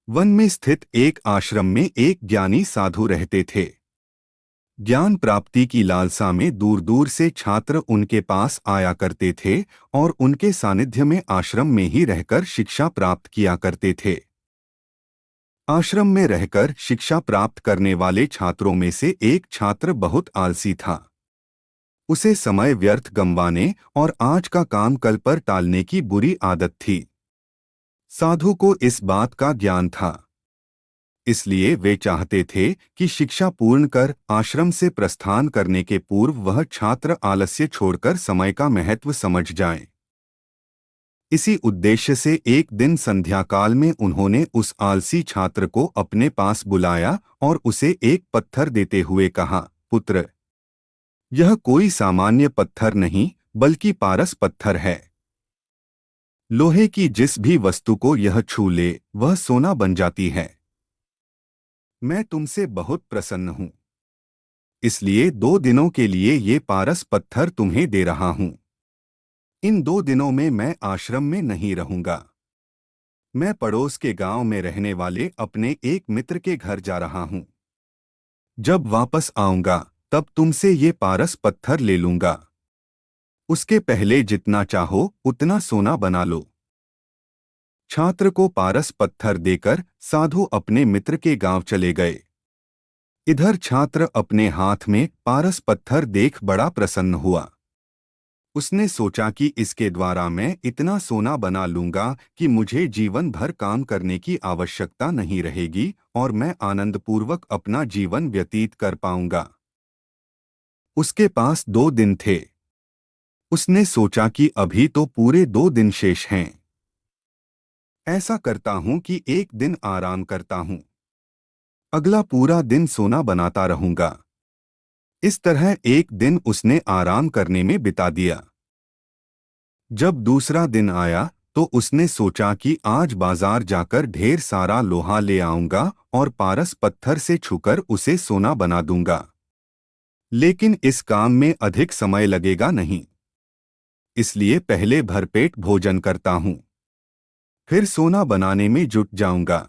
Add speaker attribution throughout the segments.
Speaker 1: One में स्थित एक आश्रम में एक ज्ञानी साधु रहते थे। ज्ञान प्राप्ति की लालसा में दूर दूर से छात्र उनके पास आया करते थे और उनके सानिध्य में आश्रम में ही रहकर शिक्षा प्राप्त किया करते थे। आश्रम में रहकर शिक्षा प्राप्त करने वाले छात्रों में से एक छात्र बहुत आलसी था। उसे समय व्यर्थ गंवाने और आज का काम कल पर टालने की बुरी आदत थी। साधु को इस बात का ज्ञान था, इसलिए वे चाहते थे कि शिक्षा पूर्ण कर आश्रम से प्रस्थान करने के पूर्व वह छात्र आलस्य छोड़कर समय का महत्व समझ जाए। इसी उद्देश्य से एक दिन संध्या काल में उन्होंने उस आलसी छात्र को अपने पास बुलाया और उसे एक पत्थर देते हुए कहा, पुत्र, यह कोई सामान्य पत्थर नहीं बल्कि पारस पत्थर है। लोहे की जिस भी वस्तु को यह छू ले वह सोना बन जाती है। मैं तुमसे बहुत प्रसन्न हूं, इसलिए 2 दिनों के लिए ये पारस पत्थर तुम्हें दे रहा हूं। इन 2 दिनों में मैं आश्रम में नहीं रहूंगा। मैं पड़ोस के गांव में रहने वाले अपने एक मित्र के घर जा रहा हूं। जब वापस आऊंगा तब तुमसे ये पारस पत्थर ले लूंगा। उसके पहले जितना चाहो उतना सोना बना लो। छात्र को पारस पत्थर देकर साधु अपने मित्र के गांव चले गए। इधर छात्र अपने हाथ में पारस पत्थर देख बड़ा प्रसन्न हुआ। उसने सोचा कि इसके द्वारा मैं इतना सोना बना लूंगा कि मुझे जीवन भर काम करने की आवश्यकता नहीं रहेगी और मैं आनंदपूर्वक अपना जीवन व्यतीत कर पाऊंगा। उसके पास 2 दिन थे। उसने सोचा कि अभी तो पूरे 2 दिन शेष हैं। ऐसा करता हूं कि एक दिन आराम करता हूं, अगला पूरा दिन सोना बनाता रहूंगा। इस तरह एक दिन उसने आराम करने में बिता दिया। जब दूसरा दिन आया तो उसने सोचा कि आज बाजार जाकर ढेर सारा लोहा ले आऊंगा और पारस पत्थर से छूकर उसे सोना बना दूंगा। लेकिन इस काम में अधिक समय लगेगा नहीं, इसलिए पहले भरपेट भोजन करता हूं, फिर सोना बनाने में जुट जाऊंगा।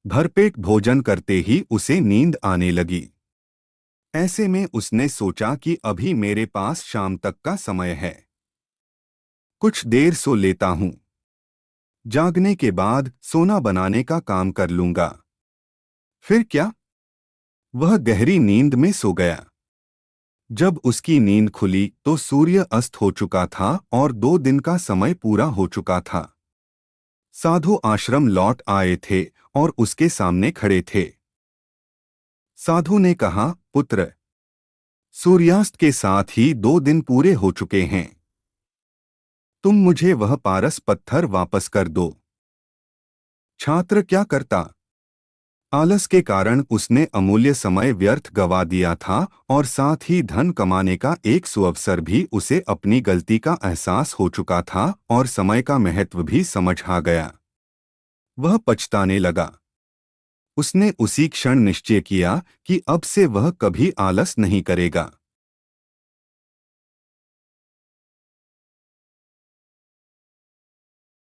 Speaker 1: भरपेट भोजन करते ही उसे नींद आने लगी। ऐसे में उसने सोचा कि अभी मेरे पास शाम तक का समय है, कुछ देर सो लेता हूं, जागने के बाद सोना बनाने का काम कर लूंगा। फिर क्या, वह गहरी नींद में सो गया। जब उसकी नींद खुली तो सूर्य अस्त हो चुका था और 2 दिन का समय पूरा हो चुका था। साधु आश्रम लौट आए थे और उसके सामने खड़े थे। साधु ने कहा, पुत्र, सूर्यास्त के साथ ही 2 दिन पूरे हो चुके हैं। तुम मुझे वह पारस पत्थर वापस कर दो। छात्र क्या करता? आलस के कारण उसने अमूल्य समय व्यर्थ गवा दिया था और साथ ही धन कमाने का एक सुअवसर भी उसे अपनी गलती का एहसास हो चुका था और समय का महत्व भी समझ आ गया। वह पछताने लगा। उसने उसी क्षण निश्चय किया कि अब से वह कभी आलस नहीं करेगा।